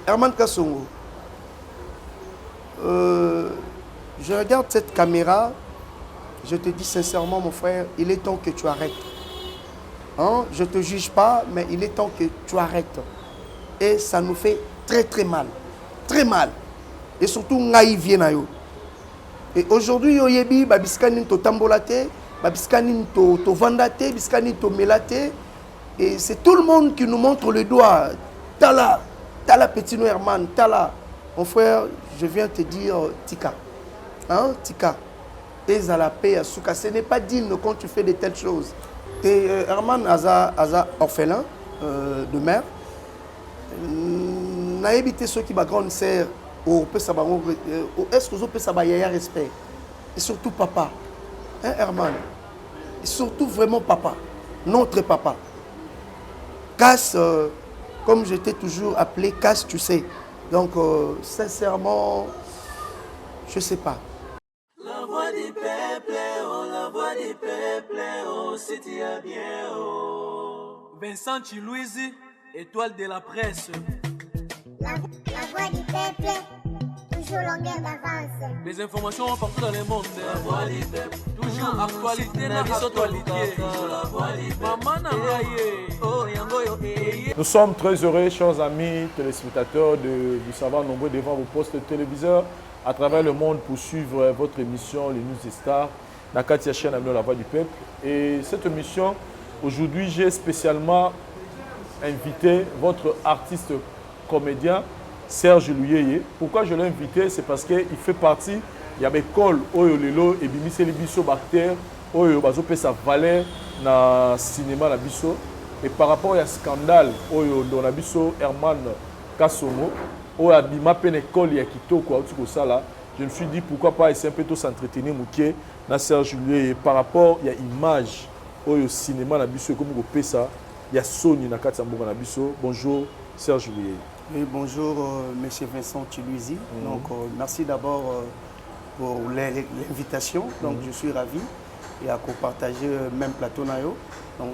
Herman Kassongo, je regarde cette caméra, je te dis sincèrement, mon frère, il est temps que tu arrêtes. Hein? Je ne te juge pas, mais il est temps que tu arrêtes. Et ça nous fait très très mal. Très mal. Et surtout, naïf. Et aujourd'hui, yoyebi, babiskanin to tambolate, babiskanin to vandate, babiskanin to melate. Et c'est tout le monde qui nous montre le doigt. Tala, Tala petit Herman, Tala. Mon frère, je viens te dire, Tika. Hein, Tika. Et à la paix, à Souka. Ce n'est pas digne quand tu fais de telles choses. Et Herman Aza orphelin de mère. N'a évité ceux qui grande sœur. Est-ce que vous avez un respect? Et surtout papa. Hein, Herman? Et surtout vraiment papa. Notre papa. Casse, comme je t'ai toujours appelé, Casse, tu sais. Donc, sincèrement, je ne sais pas. La voix du peuple, oh, la voix du peuple, oh, si tu as bien, oh. Vincent Chilouizi, étoile de la presse. La voix du peuple, toujours longueur d'avance. Des informations partout dans le monde. La voix du peuple, toujours actualité, la actualité. La voix du peuple. Nous sommes très heureux, chers amis téléspectateurs, de vous savoir nombreux devant vos postes téléviseurs à travers le monde pour suivre votre émission, les News des Stars, la Katia chaîne La Voix du Peuple. Et cette émission, aujourd'hui, j'ai spécialement invité votre artiste comédien, Serge Luyeye. Pourquoi je l'ai invité? C'est parce qu'il fait partie, il y a des cols, Oyolelo, et Bimise Libiso Bactère, Oyo Bazope sa valeur dans le cinéma, biso. Et par rapport à scandale, Oyo Donabiso, Herman Kassongo, Oyo Abima Penekol, Yakito, quoi, tout ça là, je me suis dit pourquoi pas essayer un peu de s'entretenir, Mouké, dans Serge Luyeye. Par rapport, il y a image, Oyo cinéma, biso, comme vous pouvez ça, il y a Sony, Nakatambo, biso. Bonjour, Serge Luyeye. Oui, bonjour, M. Vincent Chilouizi. Donc, merci d'abord pour l'invitation. Donc, je suis ravi et à partager le même plateau. Donc,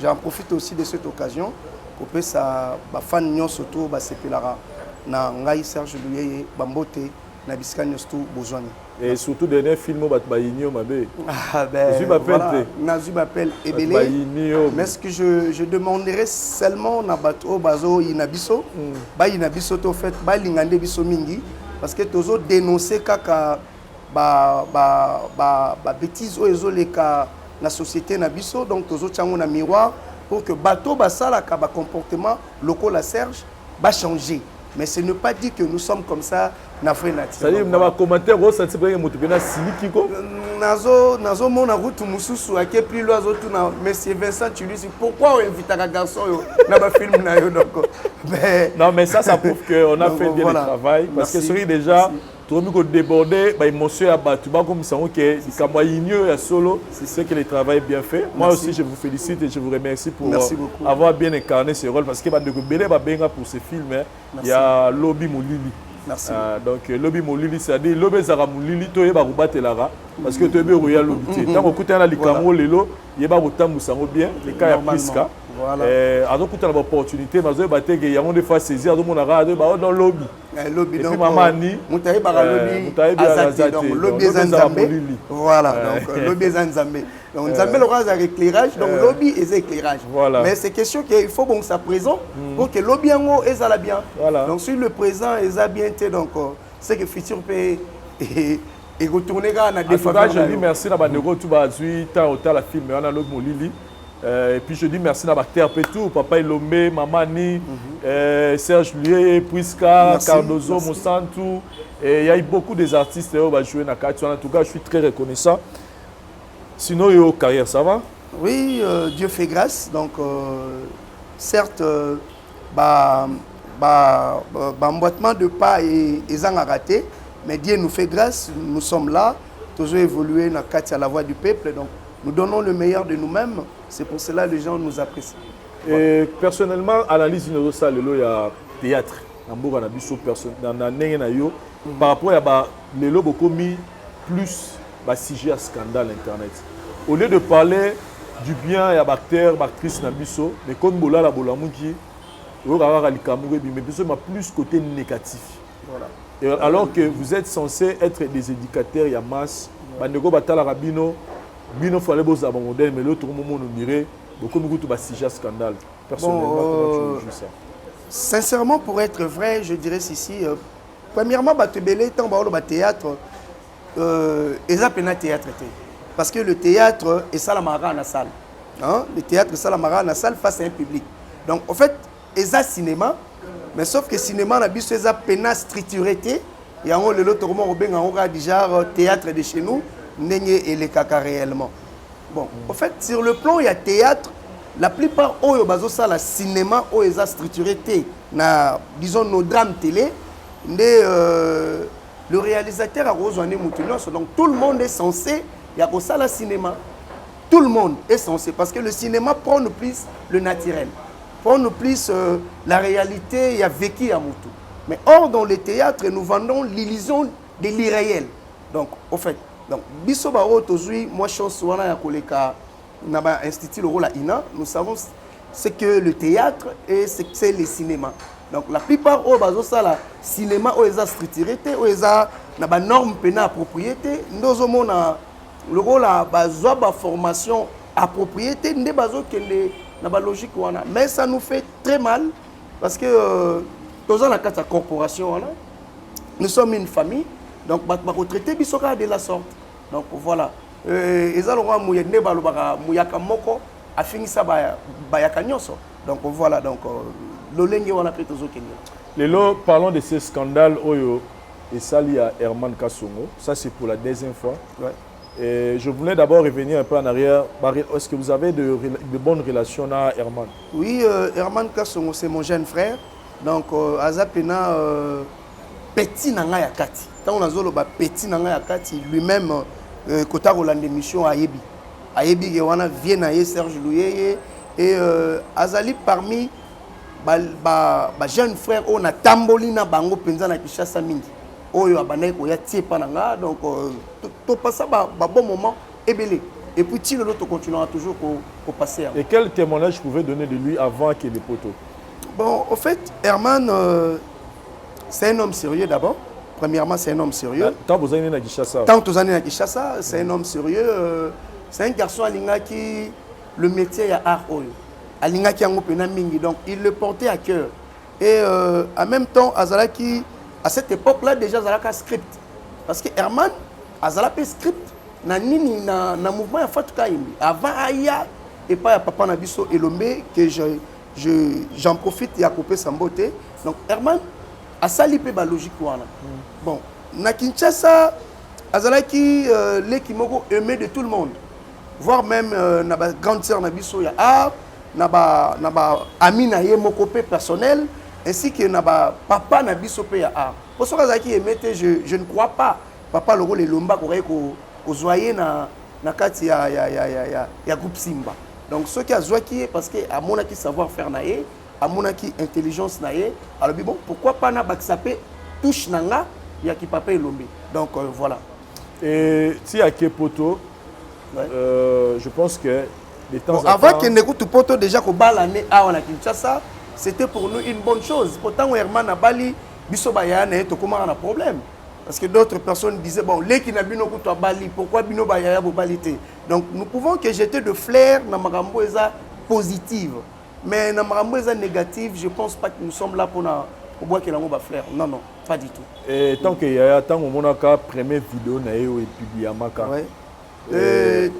j'en profite aussi de cette occasion pour que ça fan nyon soto ba sepelara na ngai Serge Luyeye Bambote na biskani stu bozwani. Et surtout dernier film au Batbaïnio Mabé. Ah ben voilà, Nazu m'appelle Ebele. Mais ce que je demanderais seulement na bato bazo inabiso, ba inabiso to fait ba lingande biso mingi parce que tozo dénoncer kaka ba bêtise o ezoleka la société na biso, donc tozo tchango na miroir pour que bateau basala ka ba comportement locaux la Serge va changer. Mais ce n'est pas dit que nous sommes comme ça na frère natif. Ça dit na ba commentaire au senti ba mutu bena silikiko. Nazo mona route mususu ake plus loazo tout na monsieur Vincent tu lui dis pourquoi on invite un garçon yo na ba film na yo donc. Mais non mais ça prouve que on a fait bien le travail parce que celui déjà tout le monde débordé, bah émotion à battu, bah comme ça on que Kamoyinio et solo, c'est ce que le travail bien fait. Moi aussi je vous félicite et je vous remercie pour avoir bien incarné ce rôle parce que bah de Belé bah benga pour ce film, il y a Lobby Moulili. Merci. Donc Lobby Moulili, c'est-à-dire Lobby Zara Moulili, toi y va roubater là parce que tu es bien royal Lobby. Tant qu'on écoute un alicamo lelo, y va autant moussango bien, les cas y a Priska. Voilà. Alors quand on a l'opportunité, mais on va te gagner, on des fois saisir, on a regardé dans lobby. Lobby donc maman ni mutaye bara lobby azati donc lobby Zanzambe. Voilà donc lobby Zanzambe. Donc Nzambe le roi a éclairage donc lobby est éclairage. Voilà. Mais c'est question qu'il faut bon ça présent pour que lobby en est à la bien. Voilà. Donc sur le présent est bien donc c'est que futur peut et retourner à la défense. Je dis merci à Bandego tout bazui tant la film on a lobby Molili. Et puis je dis merci à Bactère Petou, Papa Elomé, Mamani, Serge Luyeye, Priska, Cardozo, Monsanto. Et il y a eu beaucoup d'artistes qui ont joué dans la carte. En tout cas, je suis très reconnaissant. Sinon, il y a une carrière, ça va? Oui, Dieu fait grâce. Donc, certes, emboîtement de pas et en a raté. Mais Dieu nous fait grâce. Nous sommes là, toujours évolué dans la carte à la voix du peuple. Donc, nous donnons le meilleur de nous-mêmes. C'est pour cela que les gens nous apprécient. Et personnellement, analyse une salle, il y a théâtre. Par rapport à les beaucoup mis plus sujet à scandale internet. Au lieu de parler du bien et à bactère, actrice Nabiso, mais comme Bola la Bolamuki, mais plus côté négatif. Voilà. Et alors que vous êtes censé être des éducateurs, il y a masse. Bandego batala rabino, bino fallait beaux abandonner, mais l'autre moment nous dirait beaucoup de sujet scandale. Personnellement, comment tu joues ça? Sincèrement, pour être vrai, je dirais ceci. Premièrement, Batebele, tant que théâtre, ils appellent théâtre. Parce que le théâtre est salamara dans la salle. Hein? Le théâtre est salamara dans la salle face à un public. Donc, en fait, ils ont cinéma, mais sauf que le cinéma, ils ont pena structuré. Et en le l'autre moment, on a déjà théâtre de chez nous, et les caca réellement. Bon, en fait, sur le plan, il y a théâtre. La plupart, au cinéma, ils ont structuré, disons, nos drames télé. Le réalisateur a rejoint Moutounos, donc tout le monde est censé, il y a ça le cinéma. Tout le monde est censé, parce que le cinéma prend le plus le naturel, prend le plus la réalité, il y a vécu à Moutou. Mais or, dans les théâtres, nous vendons l'illusion de l'irréel. Donc, au fait, donc, moi, chance, institut le rôle à INA, nous savons c'est que le théâtre et c'est le cinéma. Donc la plupart au bazo ça la cinéma où ils ont structuré, où ils ont na norme pénale appropriée, nous avons le rôle à bazo ba formation appropriée, nous bazo que na ba logique wana. Mais ça nous fait très mal parce que dans la carte corporation wana, nous sommes une famille, donc ba retraité bisoka de la sorte. Donc voilà. Ezalonga muyende balobaka muyaka moko afinisa bayaka nyoso. Donc voilà, donc l'olenge wana pe tozokende. Lelo, parlons de ce scandale oyo et sali à Herman Kasongo. Ça c'est pour la deuxième fois. Ouais. Et je voulais d'abord revenir un peu en arrière. Est-ce que vous avez de bonnes relations à Herman? Oui, Herman Kasongo c'est mon jeune frère. Donc azapena petit nanga ya kati. Tant on azolo ba petit nanga ya kati lui-même Kota Roland émission à Ayebi. Ayebi Gewana vient à Serge Louyeye et Azali parmi les jeunes frères on a tambolina bango penza na Kishasa mingi. Oyo abanay ko ya tie pananga donc to passer bon moment ebelé. Et puis ti l'autre continuera toujours pour passer. Et quel témoignage vous pouvez donner de lui avant qu'il ait poteau? Bon, en fait, Herman c'est un homme sérieux d'abord. Premièrement, c'est un homme sérieux. Tant que vous avez à Kishasa. Tant que vous avez à Kishasa, c'est un homme sérieux. C'est un garçon à Linga qui le métier à art oyo. À Linga qui a un mingi, donc il le portait à cœur. Et en même temps, Azalaki, à cette époque-là, déjà Azalaka script. Parce que Herman, Azalaka script, na nini na mouvement à Fatou Kaimbi. Avant Aya et pas à Papa Nabiso Elombe que j'en profite et à couper sa beauté. Donc Herman a sali pe ba logique wana. Bon, na Kinshasa azalaki l'équimoko aimé de tout le monde. Voire même na ba grande sœur na biso ya art, na ba ami na ye mokopé personnel ainsi que na ba papa na biso pe ya art. Pour ça azalaki aimé je ne crois pas papa le rôle lomba ko zoyer na kati ya groupe Simba. Donc ce qui a zoaki parce que a monaki savoir faire na ye à mon intelligence naïe, alors bon, pourquoi pas na baksape touche nanga ya ki papa elombe. Donc voilà. Et si à Kepoto, je pense que les temps avant qu'il n'écoute Poto déjà ko balane a on a Kinshasa, c'était pour nous une bonne chose. Pourtant Herman na Bali biso baya na to comment on a problème. Parce que d'autres personnes disaient bon, les qui n'a bino kuto Bali, pourquoi bino baya bo balité. Donc nous pouvons que jeter de flair na makambo eza positive. Mais dans ma négative, je ne pense pas que nous sommes là pour voir qu'il y a un fleur. Non, non, pas du tout. Et tant qu'il y a la première vidéo, et publié à Maka.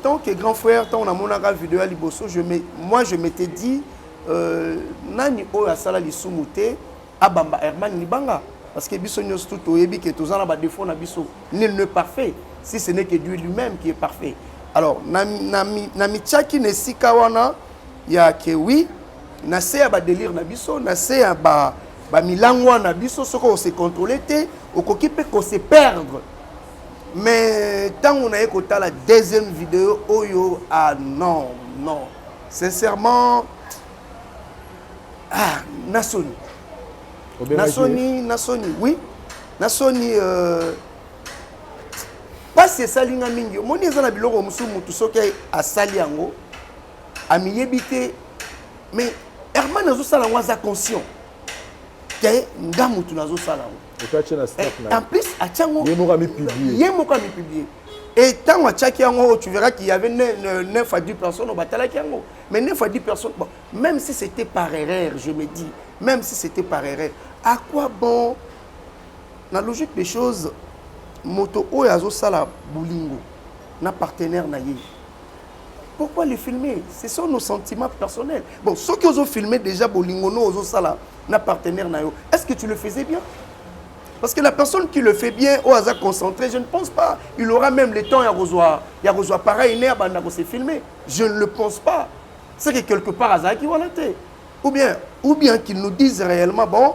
Tant que grand frère, tant qu'on a mon vidéo à Liboso, moi je m'étais dit, Nani Oya Sala Lisumute, Abamba Herman Libanga. Parce que Bisso Nyos tout au Ebi, que tous en a des fois, nul n'est parfait, si ce n'est que Dieu lui-même qui est parfait. Alors, Nami Tchaki Nesikawana, il y a que oui. Nase ya ba délire na biso, nase ya ba milangwa na biso, ce qu'on se contrôler té, au kokipe qu'on se perdre. Mais tant on a écouté la deuxième vidéo, oyo, ah non, non. Sincèrement, ah, Nasoni. Nasoni, oui. Nasoni, pas c'est ça linga mingi. Moni ezana biloko musumu tusoke a saliango, a miyebite, mais Herman a ça la conscient. que ngamu tunazo sala. En plus, à Tchango, il y a un publié. Et tant à Tchakiango, tu verras qu'il y avait 9 à 10 personnes au Batalakiango. Mais 9 à 10 personnes, bon, même si c'était par erreur, je me dis, même si c'était par erreur, à quoi bon, la logique des choses, Moto Oyazo Sala Boulingo, n'a partenaire naïe. Pourquoi les filmer? Ce sont nos sentiments personnels. Bon, ceux qui ont filmé déjà Boulingo, Ozo Sala, n'a partenaire naïe. Est-ce que tu le faisais bien? Parce que la personne qui le fait bien, au hasard concentré, je ne pense pas. Il aura même le temps, il y a pareil, il y a se filmer. Je ne le pense pas. C'est que quelque part, hasard qui va l'être. Ou bien qu'ils nous disent réellement, bon,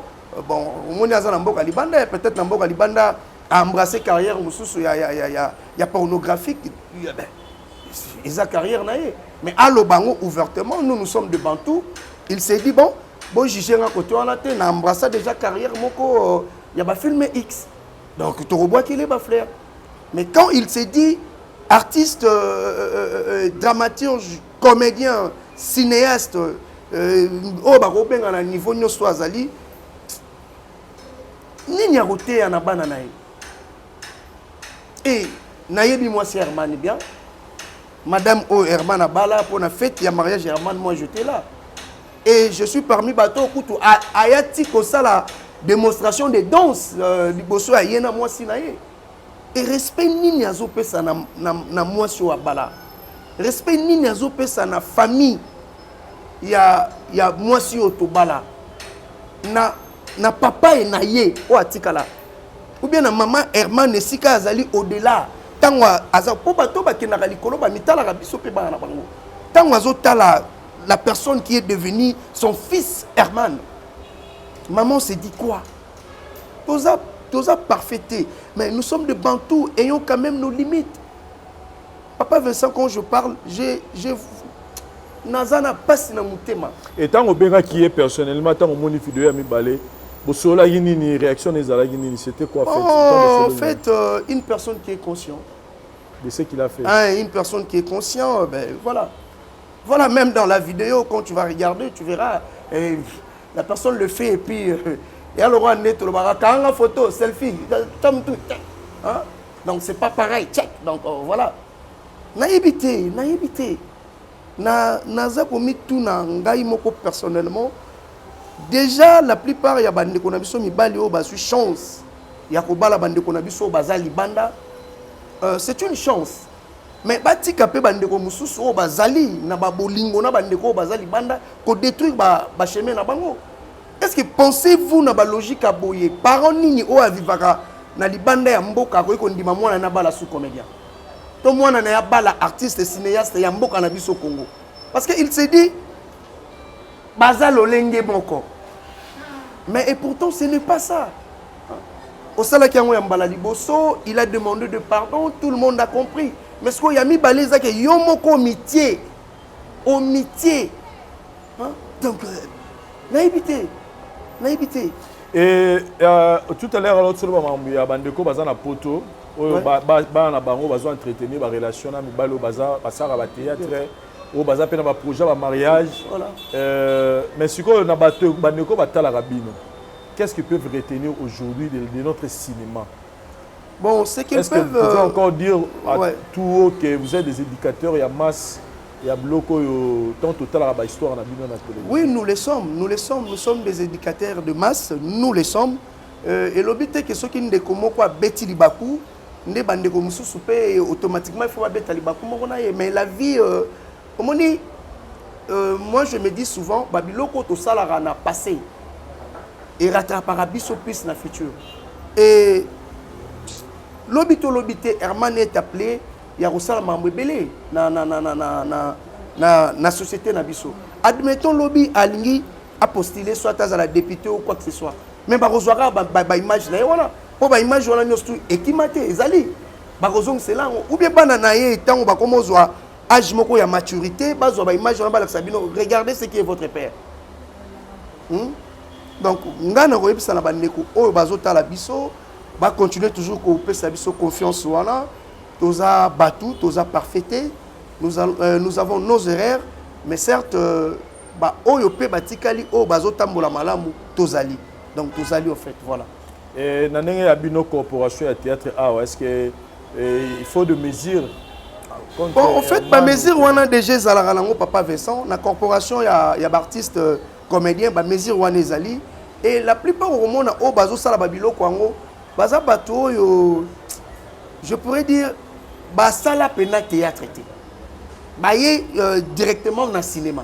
on est à Mboka Libanda, peut-être Mboka Libanda a embrassé carrière, il y a pornographique, ils ont carrière. Mais à l'Obango, ouvertement, nous sommes de Bantou, il s'est dit, bon, j'ai un côté en la tête, on a embrassé déjà carrière, il y a un film X. Donc, tu revois qu'il est bas flair. Mais quand il s'est dit, artiste, dramaturge, comédien, cinéaste, au niveau de Azali, ni n'y a roté à Nabana. Et, naïbi moi c'est Herman bien. Madame O Herman Abala, pour la fête, il y a mariage Herman, moi j'étais là. Et je suis parmi bateau Koutou. Ayati Kosala, démonstration de danse, Liboso Ayena, moi Sinaye. Et respect ni Niazo Pesa na moi sur Abala. Respect ni Niazo Pesa na famille. Il y a moi sur Otobala. Na papa et na ye, o atikala. Ou bien na maman Herman Nesika Azali au-delà. Tangwa Azal, pour bateau Bakenara Likolo, Mitala Rabiso Peba na bango. Tangwa Zotala, la personne qui est devenue son fils Herman. Maman s'est dit quoi? Toza parfaité. Mais nous sommes de Bantou, ayons quand même nos limites. Papa Vincent, quand je parle, j'ai Nazana passe na mutema. Et tant au Béra qui est personnellement, tant au monifi de Yami Balé, Bosola Yinini, réaction des Alagini, c'était quoi en fait, une personne qui est consciente de ce qu'il a fait. Une personne qui est consciente, ben voilà. Voilà, même dans la vidéo, quand tu vas regarder, tu verras, la personne le fait et puis, il y a le roi net, le barak, quand la photo, selfie, hein? Donc c'est pas pareil, check. Donc voilà. Naïveté. Naza komi tout na ngai moko personnellement. Déjà la plupart ya bande ko na biso mibali o basu chance. Ya ko bala bande ko na biso bazali banda. C'est une chance. Mais batika pe bande ko mususu o bazali na ba bolingo na bande ko bazali banda ko détruire ba chemin na bango. Est-ce que pensez-vous na ba logique aboye parents nini o avivaka na libanda ya mboka ko ndima mwana na bala sous comédien. Tout le monde a bala artiste cinéaste ya mboka na biso Congo. Parce qu'il s'est dit bazal olenge moko. Mais et pourtant ce n'est pas ça. Au Salakiango Yambala Liboso, il a demandé de pardon, tout le monde a compris. Mais ce qu'il y a mis baleza que yomoko mitié. Au mitié. Donc naïveté. Et tout à l'heure l'autre seulement il y a bandeko bazana poto. Bana bango bazo entretenir ba relation na mibalo baza basara ba théâtre o baza pe na ba projet ba mariage. Voilà. Mais siko na bato bandeko batala rabino. Qu'est-ce qu'ils peuvent retenir aujourd'hui de notre cinéma? Bon, c'est qu'ils peuvent... Est-ce que vous pouvez encore dire à tout haut que vous êtes des éducateurs, il y a masse, il y a bloco, tant total à la histoire na bino na télévision? Oui, nous sommes des éducateurs de masse, nous les sommes. Et l'obité que ceux qui ne décommont pas bêti libaku, ne bande comme sous automatiquement il faut bêta libaku. Mais la vie, moi je me dis souvent, Babiloko to salara na passé et rattrapera biso plus na futur. Et l'obité Herman est appelé, il y a Rosala Mambébélé na société na biso. Admettons lobby alingi a postulé soit à la députée ou quoi que ce soit. Mais barozoara ba image là voilà pour ba image voilà nous tout équimaté ezali barozong c'est là ou bien banana ye tant ba comme ozwa âge moko ya maturité bazwa ba image voilà ba sabino regardez ce qui est votre père. Donc ngana ko yebisa na bandeko oyo bazota la biso ba continuer toujours ko pesa biso confiance wana toza batu toza parfaité nous avons nos erreurs mais certes ba oyo pe batikali o bazotambola malamu tozali. Donc tous allés au fait, voilà. Et dans une corporation de théâtre, est-ce que il faut de mesures? Bon, en fait, ma mesure, on a déjà Zalarango, Papa Vincent, la corporation, il y a artistes, comédiens, ma mesure, on est allé. Et la plupart au monde, au bazo sala babilo kwango, baza bato yo, je pourrais dire, basala pena théâtre été. Baye directement dans le cinéma.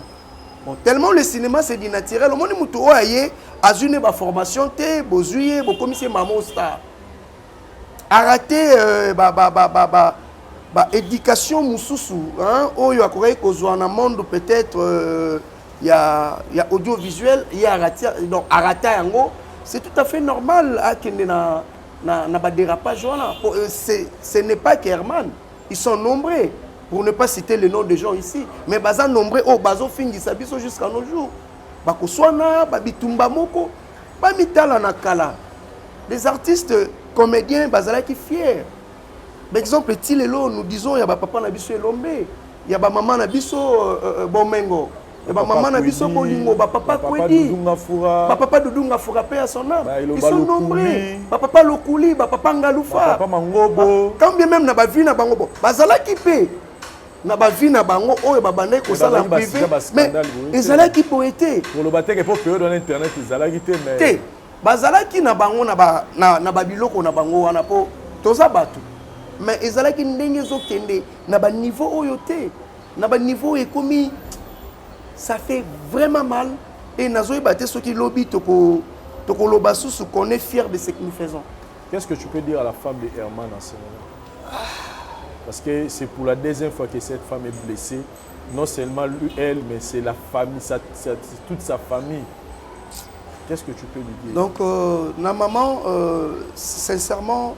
Bon, tellement le cinéma c'est du naturel. Au monde muto oye, azune ba formation te, bozuye, bo commissaire maman star. Arrêter éducation mususu, hein, oyo akorai kozwa na monde peut-être il y a audiovisuel, il y a donc arata yango, c'est tout à fait normal à kende na dérapage voilà. Ce n'est pas qu'Herman, ils sont nombreux pour ne pas citer le nom des gens ici, mais baza nombreux au bazo fingi sabiso jusqu'à nos jours. Bakoswana, babitumba moko, ba mitala na kala. Les artistes comédiens bazala qui fiers. Par exemple, Tilelo, nous disons, il y a papa Nabiso Elombe, il y a maman Nabiso Bomengo, il y a maman Nabiso Bolingo, papa Kwedi, papa Doudunga Foura, paix à son âme. Ils sont nombreux. Papa Lokuli, papa Ngaloufa, papa Mangobo. Quand bien même n'a vu na bango, bazala qui paie. Na ba vie na bango oyo babandai ko sala privé, mais ezala qui poété. Pour le bateau pour payer dans internet, ezala qui mais bazala qui na bango na ba biloko na bango wana po toza batu. Mais ezalaki ndenge zokende na ba niveau oyote na ba niveau ekomi ça fait vraiment mal et nazoy baté ceux qui lobby toko loba sous qu'on est fier de ce que nous faisons. Qu'est-ce que tu peux dire à la femme de Herman en ce moment? Parce que c'est pour la deuxième fois que cette femme est blessée, non seulement lui elle mais c'est la famille, toute sa famille. Qu'est-ce que tu peux lui dire? Donc na maman sincèrement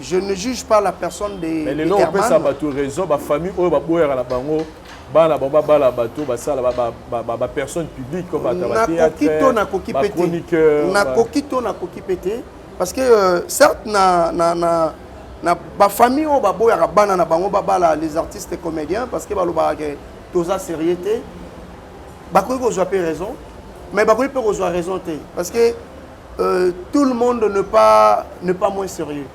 je ne juge pas la personne de mais les gens ont ça bateau raison ba famille oyo ba boyera na bango bana ba la bateau ba sala ba personne publique comme ba théâtre na chroniqueur na kokito na kokipete parce que certes na ba famille oyo ba boyera bana na bango ba les artistes comédiens parce que ba loba que toza sérieuté ba ko kozwa pe raison. Mais il peut avoir raison parce que tout le monde n'est pas moins sérieux.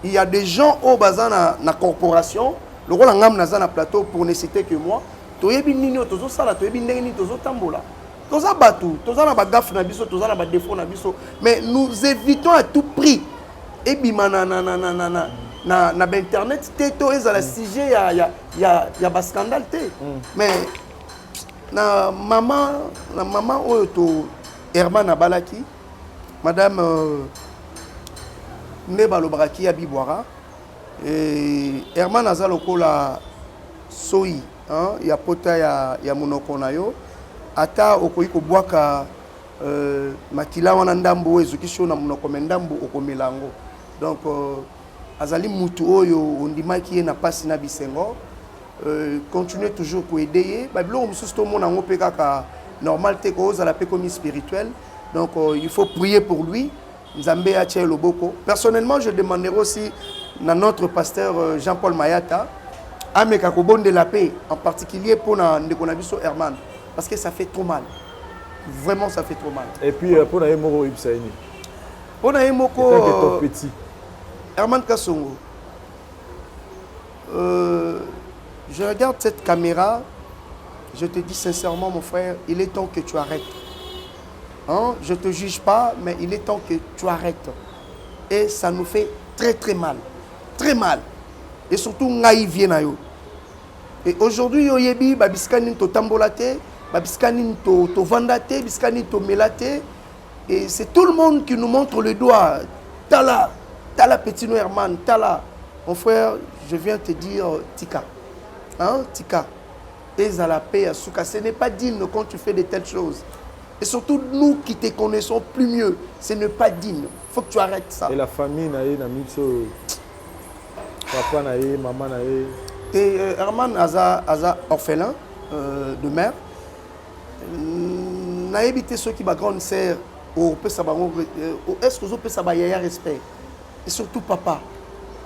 Il y a des gens au bazar dans la corporation, le rôle en gamme dans le plateau pour ne citer que moi. Tu es bien nino, tu es sala, tu es bien nini, tu es tambola. Tu es batou, tu es na bagaf na biso, tu es na défaut na biso. Mais nous évitons à tout prix. Et bien na internet, tu es à la sujet, il y a bas scandale mais na maman oyo Herman Abalaki madame Neba Lobraki Abibwara et Herman azaloko la soi hein ya pota ya monoko na yo ata okoyi ko bwaka makila wana ndambo ezokisho na monoko mendambo okomelango donc azali mutu oyo ondimaki na pasi na bisengo. Continuer toujours à aider. Babylon, normal, la paix comme spirituelle. Donc, il faut prier pour lui. Nzambe a tiré le boko. Personnellement, je demanderai aussi à notre pasteur Jean-Paul Mayata à Mekakobon de la paix, en particulier pour Ndekonabiso Herman, parce que ça fait trop mal. Vraiment, ça fait trop mal. Et puis, pour Naïmoko Ibsaini. Pour Naïmoko petit. Herman Kassongo. Je regarde cette caméra, je te dis sincèrement mon frère, il est temps que tu arrêtes. Hein? Je ne te juge pas, mais il est temps que tu arrêtes. Et ça nous fait très très mal. Très mal. Et surtout, ngaï vienayo. Et aujourd'hui, yoyebi, babiskanin to tambolate, babiskanin to vandate, babiskanin to melate. Et c'est tout le monde qui nous montre le doigt. Tala petit Herman, Tala. Mon frère, je viens te dire, Tika. Hein, Tika, et à la paix, à Souka, ce n'est pas digne quand tu fais de telles choses. Et surtout nous qui te connaissons plus mieux, ce n'est pas digne. Il faut que tu arrêtes ça. Et la famille, papa, maman, et Herman Aza orphelin de mère. N'a évité ceux qui grande sœur est-ce que vous pouvez savoir respect. Et surtout papa.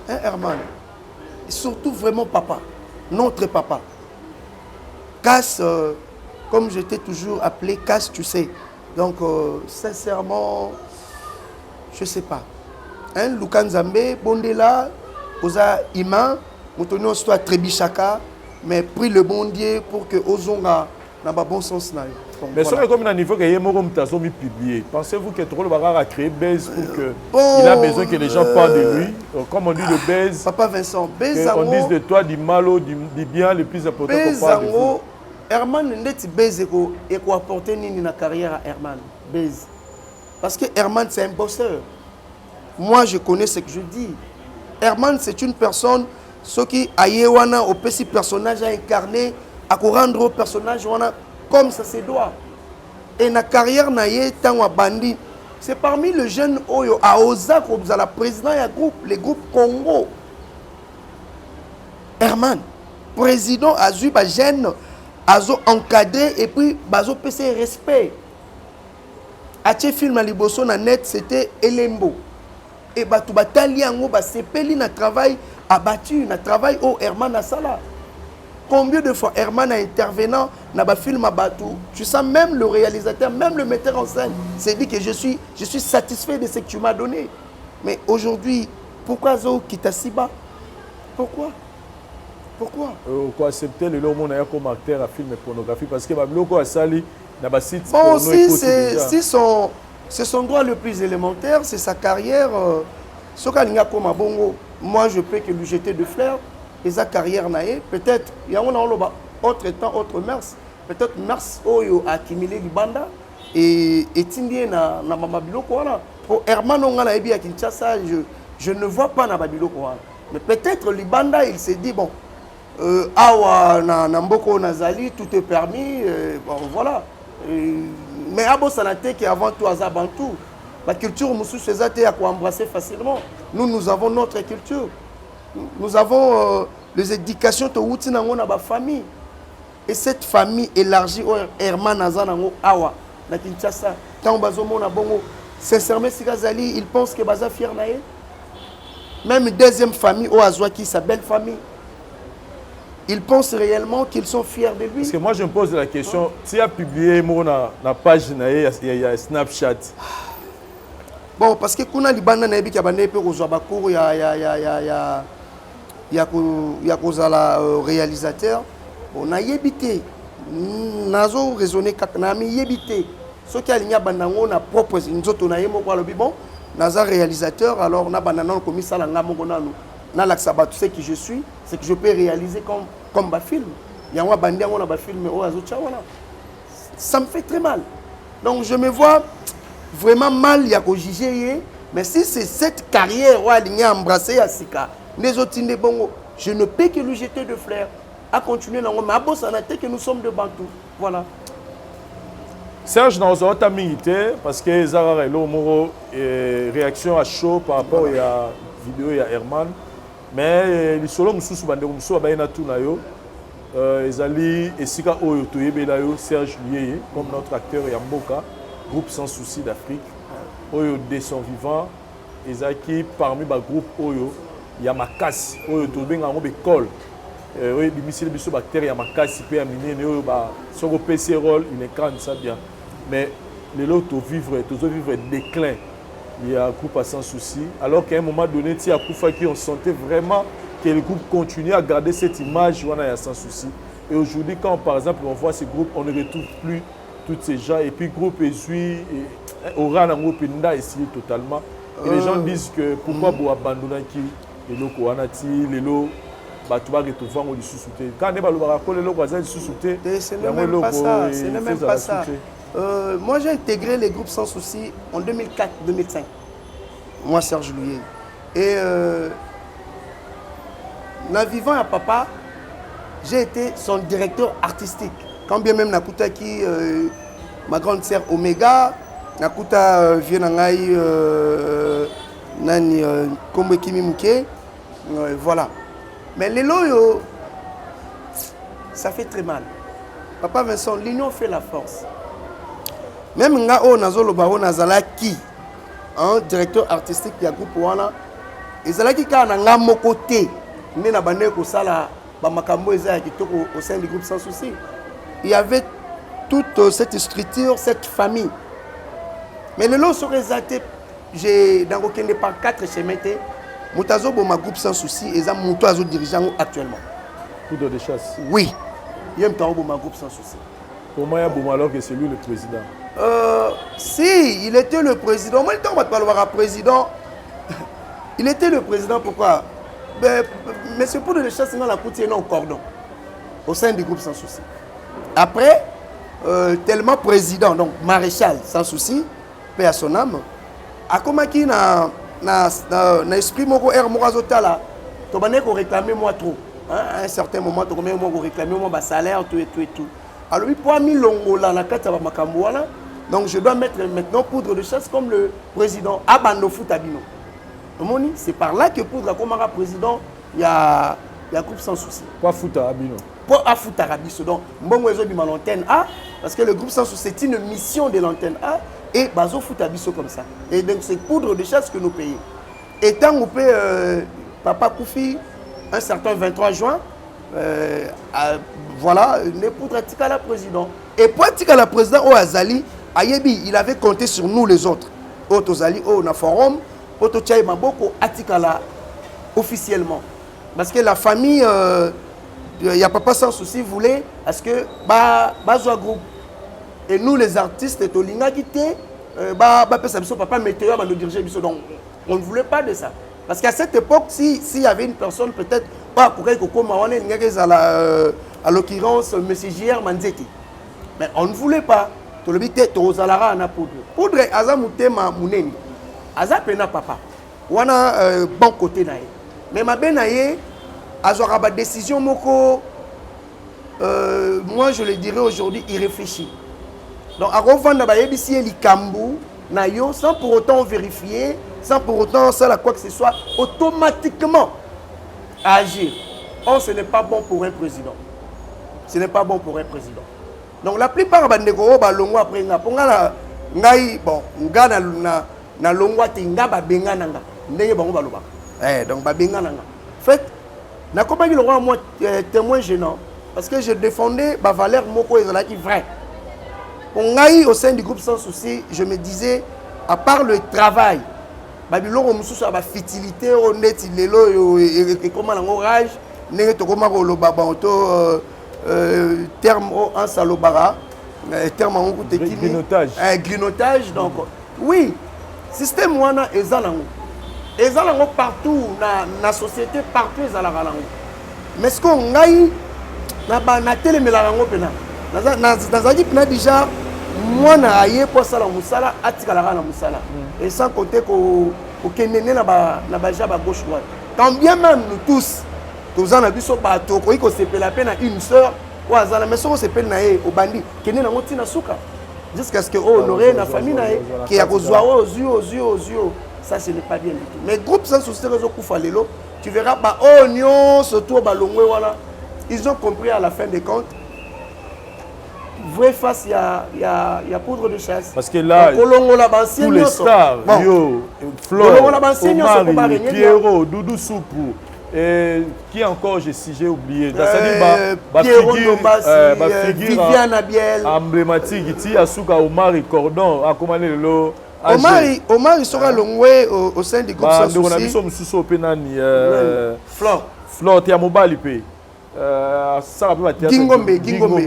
Hein, Herman. Et surtout vraiment papa. Notre papa. Casse, comme je t'ai toujours appelé, Casse, tu sais. Donc, sincèrement, je ne sais pas. Hein, Lukan Zambé, Bondela, Oza Ima, Moutonio soit Trebichaka, mais pris le bon Dieu pour que Ozonga n'a pas bon sens. Donc, mais voilà. sur comme un niveau que Yemoro Mtazomi publié, pensez-vous que Trop le Bagar a créé Base pour que il a besoin que les gens parlent de lui? Comme on dit de Base, Papa Vincent, on dise de toi du mal ou du bien le plus important qu'on parle de vous. Herman Ndeti Base et quoi apporter nini na carrière à Herman Base. Parce que Herman c'est un bosseur. Moi je connais ce que je dis. Herman c'est une personne ce qui a yewana au petit personnage à incarner, à rendre au personnage wana comme ça se doit. Et na carrière na ye tangwa bandi. C'est parmi les jeunes Oyo à Oza comme la président et groupe, les groupes Congo. Herman, président a eu ba jeune azo encadré et puis bazo PC respect. Ache film à Liboso na net c'était Elembo. Et batu batali yango ba sepeli na travail abattu na travail au Herman Asala. Combien de fois Herman a intervenant dans le film à Batou? Tu sens même le réalisateur, même le metteur en scène s'est dit que je suis satisfait de ce que tu m'as donné. Mais aujourd'hui, pourquoi Zo quitte si bas? Pourquoi? Pourquoi? Pourquoi accepter le monde comme acteur à film et pornographie? Parce que Babloko a sali dans le site. Bon, si c'est son droit le plus élémentaire, c'est sa carrière. Moi, je peux que lui jeter de fleurs. Et sa carrière naïe, peut-être, il y a un autre temps, autre mers. Peut-être mers Oyo a accumulé du banda et Tindie na Mamabiloko. Pour Herman Ongana Ebi à Kinshasa, je ne vois pas na Babiloko. Mais peut-être le banda, il s'est dit, bon, awa na Mboko Nazali, tout est permis, bon voilà. Mais Abo Sanate qui est avant tout Azabantou. La culture Moussou Sezate a quoi embrasser facilement. Nous avons notre culture. Nous avons les éducations de la famille. Et cette famille élargie au Herman Azanango Awa, na Kinshasa, quand on a bongo, sincèrement, Sigazali, il pense que Baza fier naé. Même deuxième famille, au Azwaki, sa belle famille, ils pensent réellement qu'ils sont fiers de lui. Parce que moi, je me pose la question, si tu as publié la page, il y a Snapchat. Bon, parce que kuna libanda na ebiki abande pe kozwa bakuru ya kozala réalisateur. Bon, na yebité nazo raisonner kaka na mi yebité ce qui alinya bandango na propre nzoto na yemo kwa lobi bon naza réalisateur alors na banana komi sala ngamongo nanu na laksaba tout ce que je suis, ce que je peux réaliser comme ba film. Yango bandi yango na ba film o azo chawana. Ça me fait très mal. Donc je me vois vraiment mal ya ko juger, mais si c'est cette carrière ou aligné embrasser à Sika les autres bongo, je ne peux que lui jeter de fleurs à continuer dans ma bosse en tête que nous sommes de Bantou. Voilà. Serge dans un militaire parce que Zara et Moro réaction à chaud par rapport à la vidéo et à Herman, mais les solos mususu bande mususu bayina tout na yo ezali esika oyo toyebela yo Serge Lieye comme notre acteur Yamboka groupe sans souci d'Afrique oyo de son vivant ezaki parmi ba groupe oyo ya makasi oyo tobenga ngo bekol oyo bimisili biso bactérie ya makasi pe ya minene oyo ba soko PC rôle il incarne ça bien mais les lots vivre déclin il y a un groupe sans souci alors qu'à un moment donné ti a Koufa qui on sentait vraiment que le groupe continue à garder cette image wana ya sans souci et aujourd'hui quand par exemple on voit ces groupes on ne retrouve plus tous ces gens et puis groupe Ezui aura un groupe Nda ici totalement et les gens disent que pourquoi vous abandonnez qui les locaux wanati les lots tu vas retrouver au sous-souté quand on va les lots voisins sous-souté ce n'est même pas ça, ce n'est même pas ça. Moi j'ai intégré les groupes sans souci en 2004-2005 moi Serge Lieye et la vivant à papa j'ai été son directeur artistique quand bien même Nakuta qui ma grande sœur Omega Nakuta Vienangai Nani Kombe Kimi Mouké voilà mais les loyaux ça fait très mal papa Vincent l'union fait la force même nga o nazolo baro nazala ki un directeur artistique ya groupe wana ezalaki ka na nga moko te ndé na bande ko sala ba makambo eza ya kitoko au sein du groupe sans souci il y avait toute cette structure, cette famille. Mais le lot serait zaté, j'ai dans aucun des par 4 chemins, Moutazo bon ma groupe sans souci et ça Moutazo dirigeant actuellement. Poudre de chasse. Oui. Il y a un temps bon ma groupe sans souci. Pour moi, il y a bon alors que c'est lui le président. Si, il était le président. Moi, le temps on va te parler président. Il était le président, pourquoi? Monsieur Poudre de chasse, il a coûté un cordon au sein du groupe sans souci. Après, tellement président, donc maréchal sans souci, paix à son âme, a commencé na esprit moko air morazotala, to bané ko réclamer moi trop. À un certain moment, to moi ko réclamer moi ba salaire tout et tout. Alors, pour mi longo là na kata ba makambo wana, donc je dois mettre maintenant Poudre de chasse comme le président Abando Foutabino. C'est par là que Poudre comme président, il y a groupe sans souci. Pas Foutabino. Pour Afouta Rabiso. Donc, bon, je ma l'antenne A, parce que le groupe sans souci, c'est une mission de l'antenne A, et Bazo Foutabiso comme ça. Et donc, c'est Poudre de chasse que nous payons. Et tant qu'on paye Papa Koufi, un certain 23 juin, voilà, les Poudres Tikala président. Et pour Tikala président, au Azali, Ayebi, il avait compté sur nous les autres. Au Tozali, au na forum, au Tochaï Maboko, Atikala, officiellement. Parce que la famille. Il n'y a pas sans souci, voulait, parce que Bazoa groupe. Et nous, les artistes, et Tolinga quitté, papa météo, nous diriger. Donc, on ne voulait pas de ça. Parce qu'à cette époque, s'il y avait une personne, peut-être, pas pour à l'occurrence, M. J.R. Manzeti. Mais on ne voulait pas. Tu le dis, tu as Zalara na Poudre. Poudre, Aza Moutema Mouneni. Aza Pena Papa. On a bon côté naïe. Mais ma benaïe, avoir une décision, moi je le dirais aujourd'hui, il réfléchit. Donc, à revendre ici les Kambou, sans pour autant vérifier, sans pour autant ça quoi que ce soit, automatiquement agir. Or, ce n'est pas bon pour un président. Ce n'est pas bon pour un président. Donc, la plupart des gens qui après, bon, na longwa tinga ba benga nanga. Ndenge bango baloba. Donc ba benga nanga. Fait na compagnie le roi moi témoin gênant parce que je défendais ma valeur moko ezalaki vrai. On ngai au sein du groupe sans souci, je me disais à part le travail, babiloko mususu ba fitilité honnête lelo et comment l'orage ndenge to koma ko loba banto terme en salobara terme en grignotage. Grignotage donc oui, système wana ezalango. Ezalango partout na société partout ezalaka lango. Mais ce qu'on ngai na téléméla lango pena. Nazaki pena déjà moi na aye pour ça la musala atikala na musala. Et sans compter ko kenene na ba jaba gauche droite. Quand bien même nous tous en a biso bato ko sepela pena une sœur ou azala mais so sepela na e au bandi kenene na ngotina suka. Jusqu'à ce que honorer la famille qui a besoin aux yeux. Ça, ce n'est pas bien du tout. Mais groupe sans souci, tu verras, surtout ils ont compris à la fin des comptes. Vrai face, il y a Poudre de chasse. Parce que là, tous les stars, Flo, Omari, Pierrot, Doudou Soupou, qui encore, j'ai oublié. Pierrot Ndombasi, Viviane Abiel. Emblématique, ici, Asuka, Omari, Cordon, a commandé le Omar il sera longé au sein du groupe sans souci. Flore, tu as mobile pay. Gingombe,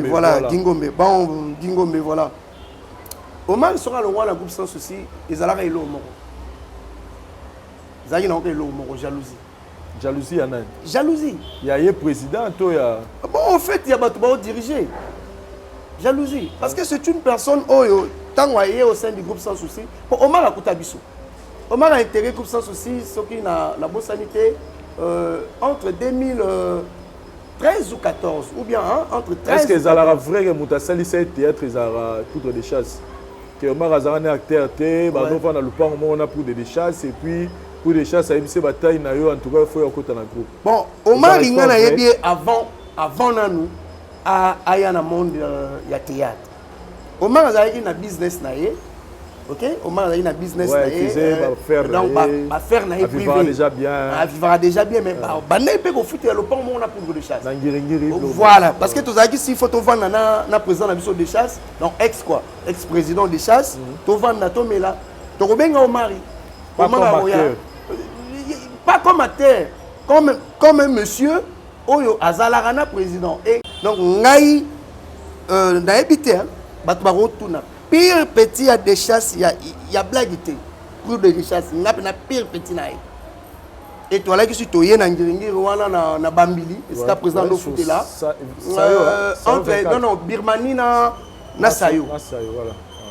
voilà, Gingombe. Bon, Gingombe, voilà. Omar il sera longé dans le groupe sans souci. Ils allaient le mot. Ils allaient le mot, jalousie. Jalousie, il y en a. Jalousie. Il y a un président, toi, il y a. Bon, en fait, il y a un diriger. Jalousie. Parce que c'est une personne tant au sein du groupe sans souci. Omar a coûté Bissou. Omar a intégré le groupe sans souci, ce qui a la bonne sanité entre 2013 ou 14. Ou bien entre 13 est-ce que Zalara vrai que Moutassali c'est théâtre Zara Poudre de chasse? Que Omar a un acteur, on a le pan, on a Poudre de chasse et puis Poudre de chasse a eu une bataille, en tout cas, il faut y avoir un groupe. Bon, Omar il a eu bien avant nous. À Ayana monde il y a théâtre. Omar a eu un business naïe. OK, Omar a une business donc faire na privé déjà bien. Vivra déjà bien mais bana peut ko fuite le pont on a poudre de chasse. Voilà, parce que tu as dit si faut to vendre na président na biso de chasse, donc ex président de chasse, to vendre na to mais là to benga Omar. Pas comme acteur, comme un monsieur Oyo Azalarana président et donc ngai na habité bato ba rotuna pire petit à des chasses il y a blaguité pour de chasse na pire petit na et toi là qui suis toyé na ngiringi wana na Bambili c'est la président no fouté là entre non Birmanie na Sayo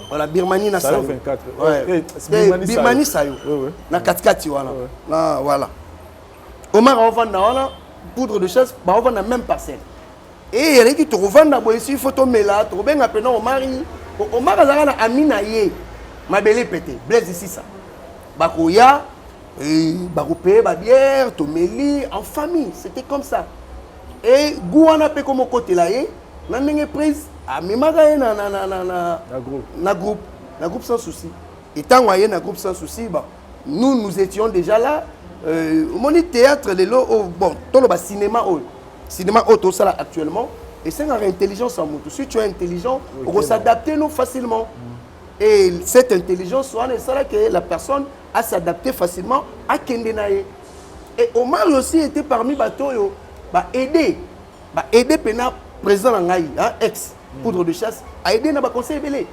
voilà Birmanie na Sayo 24 Birmanie Sayo na 4 voilà voilà Omar on va na poudre de chasse on va na même parcelle. Et il y a qui te revendent d'abord ici, il faut tomber là, tu reviens maintenant au mari. Au mari, il y a Amina Ye, ma belle pété, blaise ici ça. Bakoya, Baroupé, Babière, Tomeli, en famille, c'était comme ça. Et Gouana pe comme côté là, n'a pas prise, à Mimagaye na groupe sans souci. Et tant qu'on na groupe sans souci, nous étions déjà là. Au monde théâtre, bon, tout le cinéma, cinéma auto ça actuellement et c'est une intelligence en moto. Si tu es intelligent, on va s'adapter nous facilement. Et cette intelligence, c'est ça que la personne a s'adapté facilement à Kendenaye. Et Omar aussi était parmi Batoyo, aider Pena président Nangaï, ex poudre de chasse, a aidé dans le conseil belé.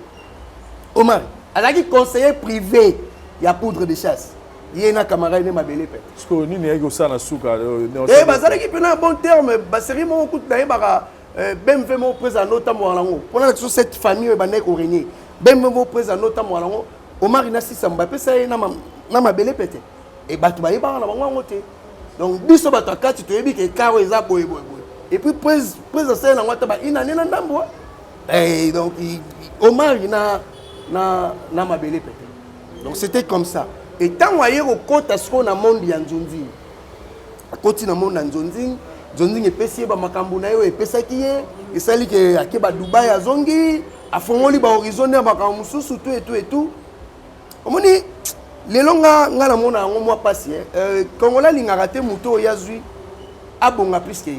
Omar, elle a dit conseiller privé, il y a poudre de chasse. Il y a un camarade qui m'a belé. Parce que nous avons ça dans souka. Eh bah ça qui peut un bon terme, bah c'est vraiment beaucoup d'ailleurs bah ben vraiment présent notamment alango. Pour la cette famille bah n'est régné. Ben vraiment présent notamment alango. Omar ina si samba pe ça na ma belé pété. Et bah tu bah yeba na bango ngote. Donc biso ba ta kati to yebi ke karo eza boy. Et puis présent ça na ngota ba ina nena ndambo. Et donc Omar ina na ma belé pété. Donc c'était comme ça. Et tant qu'on a au côté à ce qu'on a monde y a Nzonzi, à côté de monde Nzonzi, Nzonzi est payé par Makambuna et payé qui est, et celle qui est à Keba Dubaï à Zongi, à Fongoli à Horizon à Makamusu et tout. On me dit les longs gars na mona un mois passé, quand on a l'ingaraté muto yazui, abonga plus que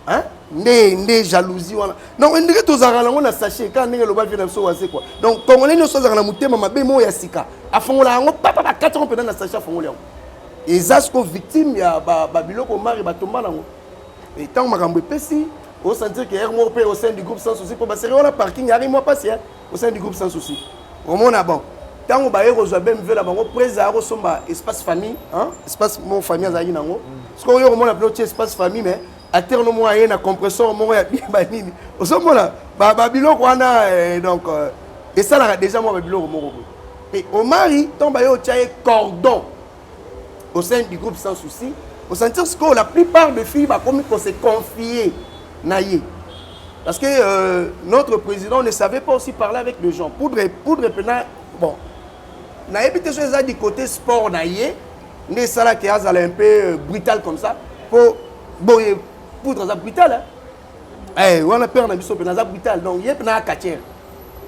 hein? Né jalousie voilà. Donc on dirait tous arala on a sachet quand on le bal vient so c'est quoi. Donc quand on est nos choses arala mutema mabe mo ya sika. Afongola ngo papa 4 ans pendant na sachet afongola. Et zasko victime ya babiloko mari batomba nango. Et tant makambo pesi au sentir que Hermo peut au sein du groupe sans souci pour passer on a parking arrive moi passer au sein du groupe sans souci. Au monde bon. Tant on ba yero zo BMV la bango presa ro somba espace famille hein espace mon famille azali nango. Parce que yo mon appelé espace famille mais à terme moi il y a un compresseur moi il y a banini au sommet là babiloko wana donc et ça là déjà moi babiloko mo et au mari tombe yo tiaye cordon au sein du groupe sans souci au sentir ce que la plupart des filles comme qu'on s'est confié naïe parce que notre président ne savait pas aussi parler avec les gens poudre pena bon naïe bité sur ça du côté sport naïe mais ça là qui a un peu brutal comme ça pour boyer poudre ça brutal hein on a peur na biso pena ça brutal donc yep na katière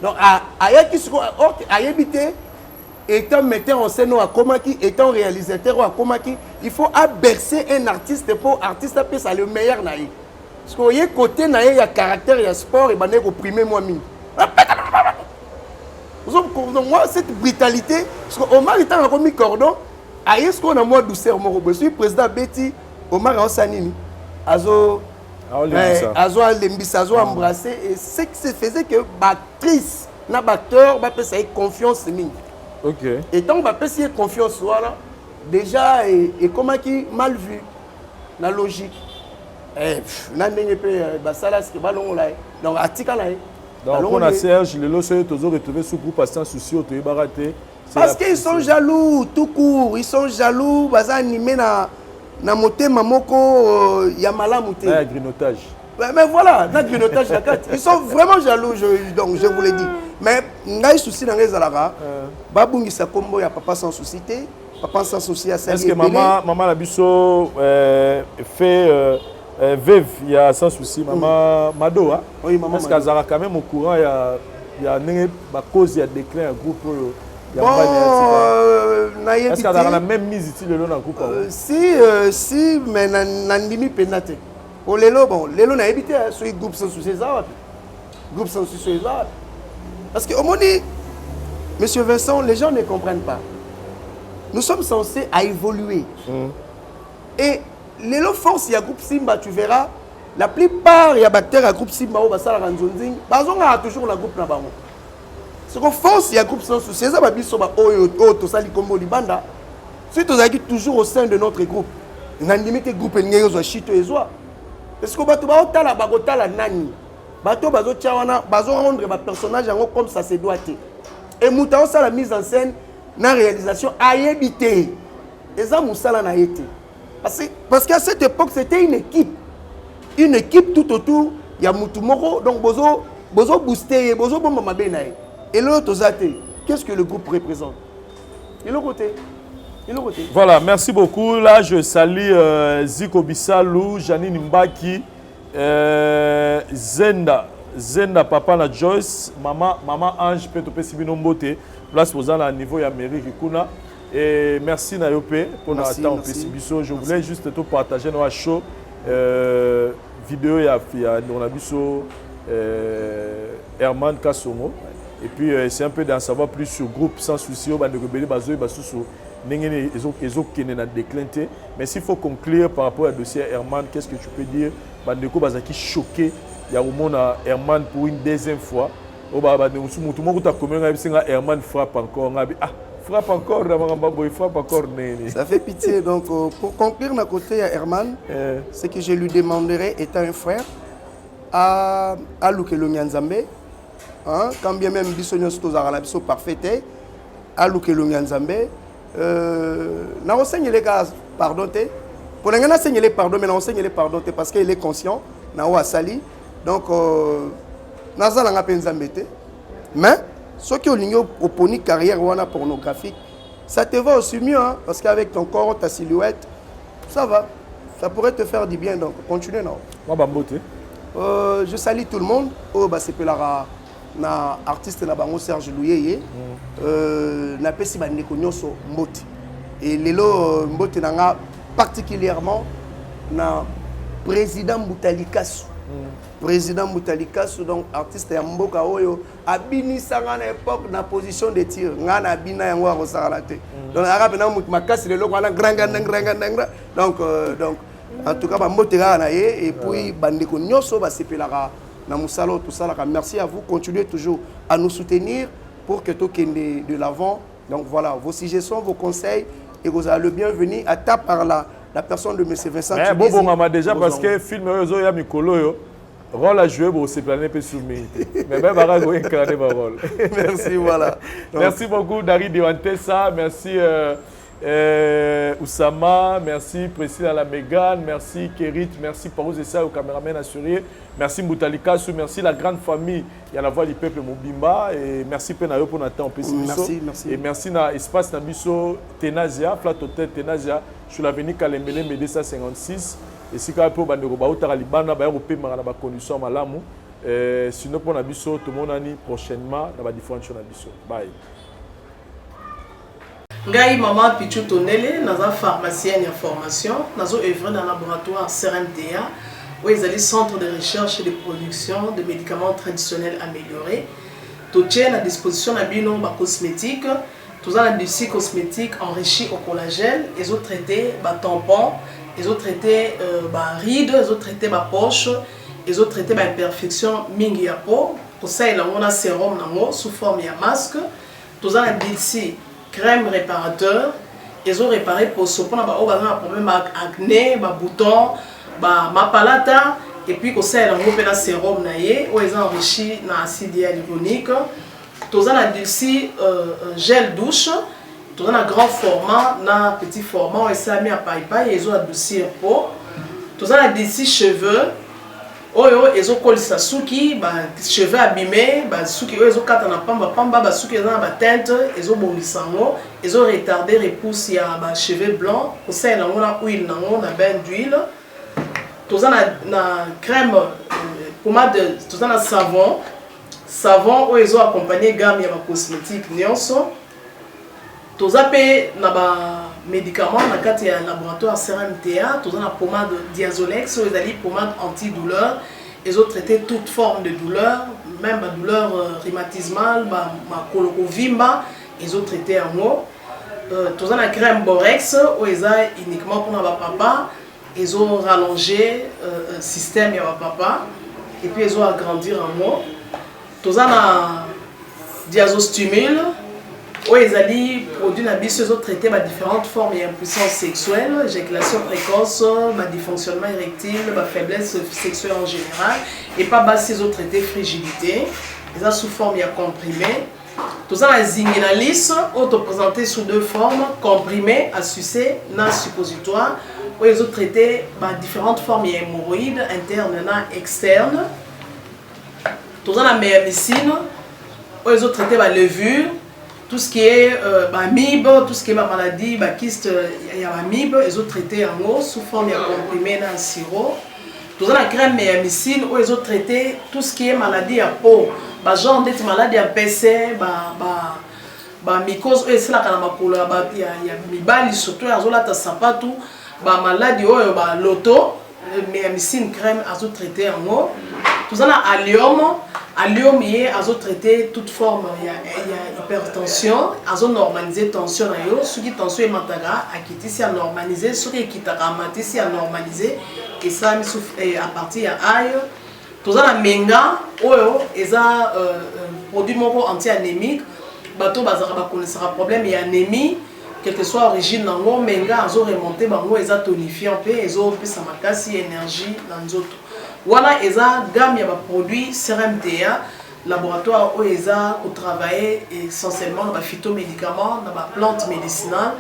donc aya qui a habité étant metteur en scène à Komaki étant réalisateur à Komaki il faut bercer un artiste pour artiste après ça le meilleur naïe parce que y côté naïe il y a caractère il y a sport et bané opprimer moi mine donc moi cette brutalité parce que Omar étant comme cordon aïe ce qu'on a moi douceur mon je suis président Betty Omar Osanini Azo Lembisa, Azo embrassé et ce qui se faisait que l'actrice, l'acteur, va faire confiance en lui. Ok. Et tant qu'on va faire confiance, voilà, déjà, et comment qui mal vu, la logique. Donc, on a Serge, le lot, toujours retrouvé sous groupe à sans souci, au baraté. Parce qu'ils sont jaloux, tout court, ils sont jaloux, ils sont animés na motema moko ya malamu te. Grignotage. Mais voilà, na grignotage la carte. Ils sont vraiment jaloux donc je vous l'ai dit. Mais ngai souci na ngezalaka. Babungisa kombo ya papa sans souci te. Papa sans souci à ça. Est-ce que maman la biso fait veuve il y a sans souci maman Mado hein? Oui maman. Est-ce qu'Azara quand même au courant il y a il y a une cause, il y a déclin un groupe. Bon, est-ce qu'il y a la même mise ici le groupe? Si, mais nandimi penate. Pour les lots, bon, les lots n'a évité sur groupe sans souci ça. Groupe sans souci ça. Parce que au moment dit, Monsieur Vincent, les gens ne comprennent pas. Nous sommes censés à évoluer. Et les lots force, il y a groupe Simba, tu verras. La plupart, il y a bactéries à groupe Simba, au Bassala Ranzonzing. Bazon a toujours la groupe Nabango. Ce qu'on force, il y a groupe sans souci. Ça va bien sur tout ça, Likombo, Libanda. C'est toujours au sein de notre groupe. Nous avons limité le groupe et Chito et Zoa. Parce que bato ba otala bagotala nani. Bato bazo tchawana, bazo rendre les personnages comme ça se doit être. Et mouta ça la mise en scène, na réalisation a évité. Et ça moussala na été. Parce qu'à cette époque, c'était une équipe. Une équipe tout autour, il y a Moutoumoro, donc bozo booster, bozo bomba mabenae. Et l'autre qu'est-ce que le groupe représente? Et l'autre côté. Voilà, merci beaucoup. Là, je salue Ziko Bissalou, Janine Mbaki, Zenda Papa na Joyce, Maman Ange Petopé Sibino Mbote, place posant à niveau Amérique Kuna. Et merci Nayope pour notre temps au Pessibiso. Je voulais juste te partager notre show vidéo il y a Herman Kassongo. Et puis c'est un peu d'en savoir plus sur le groupe sans souci. Mais s'il faut conclure par rapport au dossier Herman, qu'est-ce que tu peux dire? Bandeko Bazaki choqué. Il y a au monde Herman pour une deuxième fois. Herman frappe encore. Frappe encore, frappe encore. Ça fait pitié. Donc, pour conclure, ma côté à Herman, c'est que je lui demanderai, étant un frère, à Lukelo Nyanzambe, quand bien même Bissonio Stozara, Bisso parfait, à Lukelo Nyanzambe, n'a enseigné les gars, pardon, pour les gars, enseigné les pardon, mais n'a enseigné les pardon, parce qu'il est conscient, n'a pas sali. Donc, n'a pas pensé, mais, ceux qui ont une opposée carrière pornographique, ça te va aussi mieux, hein, parce qu'avec ton corps, ta silhouette, ça va. Ça pourrait te faire du bien, donc continue. Non? Je salue tout le monde. C'est na artiste na bango Serge Louyeye. Na pesi ba ndeko nyonso mbote. Et lelo mbote nanga particulièrement na président Moutalikasu. Président Moutalikasu, donc artiste ya mboka oyo abinisa nga na époque na position de tir nga na bina yango a rosala te. Donc arabe na makasi lelo wana granga. Donc en tout cas ba mbote na ye et puis bandeko nyonso ba sepelaka na musalo tout ça là. Merci à vous, continuez toujours à nous soutenir pour que tout kende de l'avant. Donc voilà, vos suggestions, vos conseils et vous avez le bienvenu à ta par la personne de M. Vincent. Mais bon, maman, déjà parce que le film est Mikolo, rôle à jouer, c'est plané peu soumis. Mais même Barago incarné ma rôle. Merci, voilà. Donc, merci beaucoup, Dari Diwantessa. Merci Oussama. Merci Priscilla la Mégane. Merci Kérit. Merci Paros Essa au caméraman assuré. Merci Moutalikasu. Merci la grande famille. Il y a la voix du peuple Mobimba. Et merci Penayo pour notre temps. Merci. Et merci na espace Nabiso Tenazia, Flat Hotel Tenazia. Je suis l'avenue Kalembele Médessa 56. Et si quand on a un Libana, on a des conditions malamu. Sinon, pour Nabiso, tout le monde prochainement dans la différentes choses Nabiso. Bye. Ngai maman Pichu Tonele, naza pharmacienne en formation, nazo œuvre dans le laboratoire CRMDA, où ils allaient centre de recherche et de production de médicaments traditionnels améliorés. Tout est à disposition de bino cosmétiques. Tous les dossiers cosmétiques enrichis au collagène, ils ont traité tampons, ils ont traité rides, ils ont traité poche, ils ont traité imperfection mingi ya peau. Pour ça, il y a un sérum sous forme de masque. Tous les dossiers crème réparateur, ils ont réparé pour ce qu'on a un problème acné, boutons, mapalata, et puis ça, il y a un sérum où ils ont enrichi dans l'acide hyaluronique. Tous les dossiers gel douche, tous les grand format, na petit format, et ça mis à paille, ils ont un dossier peau. Tous les dossiers cheveux, ils ont collé sa souki, cheveux abîmés, souki, ils ont quatre na pamba, souki, ils ont ba teinte, ils ont bon sango, ils ont retardé repousse ya cheveux blancs, pour ça ils ont na huile, na bain d'huile. Tous les na crème, pommade, tous les savon. savon oyo ezo accompagner gamme ya ba cosmétique nyonso. Toza pe na ba médicaments na kati ya laboratoire CRMTA, toza na pommade Diazolex oyo ezali pommade antidouleur. Ils ont traité toute forme de douleur, même la douleur rhumatismale, ma colokovimba, ils ont traité en haut. Tous la crème Borex, où ils ont uniquement pour ma papa, ils ont rallongé le système de ma papa, et puis ils ont agrandi en haut. Tous la diazostimule, où ils ont dit produits ils ont traité différentes formes d'impuissance sexuelle, éjaculation précoce, dysfonctionnement érectile, faiblesse sexuelle en général, et pas bas ils ont traité frigidité, ils ont sous forme comprimé. Tout ça la zinguinalis, on te présenté sous deux formes, comprimé à sucer, na suppositoire, où ils ont traité différentes formes d'hémorroïdes internes et externes. Tout ça la méamycine, où ils ont traité la levure. Tout ce qui est MIB, tout ce qui est maladie, kyste, il y a MIB, ils ont traité en eau sous forme de comprimé dans le sirop. Tout ça, la crème méamycine, où ils ont traité tout ce qui est maladie à peau. Genre d'être maladie à PC, mycose, c'est là qu'il y a mibali, surtout, ils ont là, sapatou, maladie, loto, méamycine, crème, ils ont traité en eau. Tout ça, la allium. Allium, ils ont traité toute forme, il y a hypertension, ils ont normalisé tension, ceux qui tension est mataga, à quitter si à normaliser, ceux qui quittent à mater si à normaliser, et ça à partir de aïe. Tout ça la menga, ils ont produit mon anti-anémique, bateau bazara connaissera problème et anémie, quelle que soit l'origine dans le menga, ils ont remonté, ils ont tonifié un peu, ils ont fait sa makasi énergie dans les autres. Voilà, ils ont gamme de produits CRMTA, laboratoire où ils ont travaillé essentiellement dans les phytomédicaments, dans les plantes médicinales.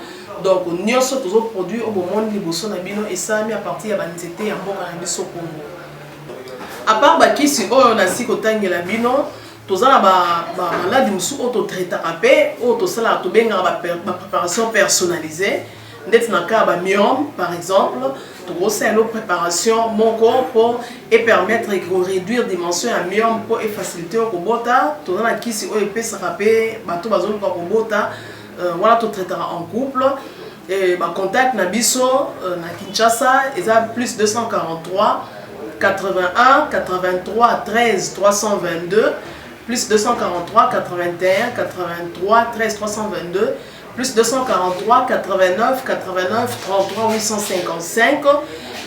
Donc, nous avons tous les produits au moment de l'ébauchon et ça a mis à partir de l'anxiété et à bon cannabis au Congo. À part si on a si côté de la bino, tous les malades qui sont traités ou tous les préparation personnalisée. D'être dans le cas de myome, par exemple, tout ça une préparation mon corps pour et permettre de réduire la dimension à myome pour faciliter le robota. Tout dans qui si on peut se rappeler, tout bazon pour robota, voilà tout traitera en couple. Et contact nabiso na Kinshasa, ils ont plus 243 81 83 13 322 plus 243 81 83 13 322 plus 243 89 89 33 855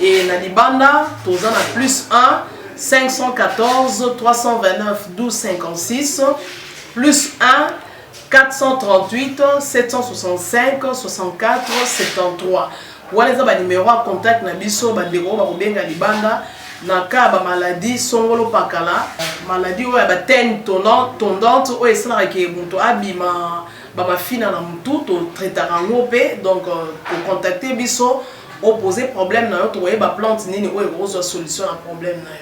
et Nalibanda, tous en a plus 1 514 329 12 56 plus 1 438 765 64 73. Voilà les numéros à contact na biso bandeko ba kobenga libanda na ka ba maladie songolo pakala maladie oyo ba teigne tondante oyo esala ke muto abima ba fina na mutu to traitera ngope donc pour contacter biso opposer problème na yo to ba plante nini oyo solution à problème na yo.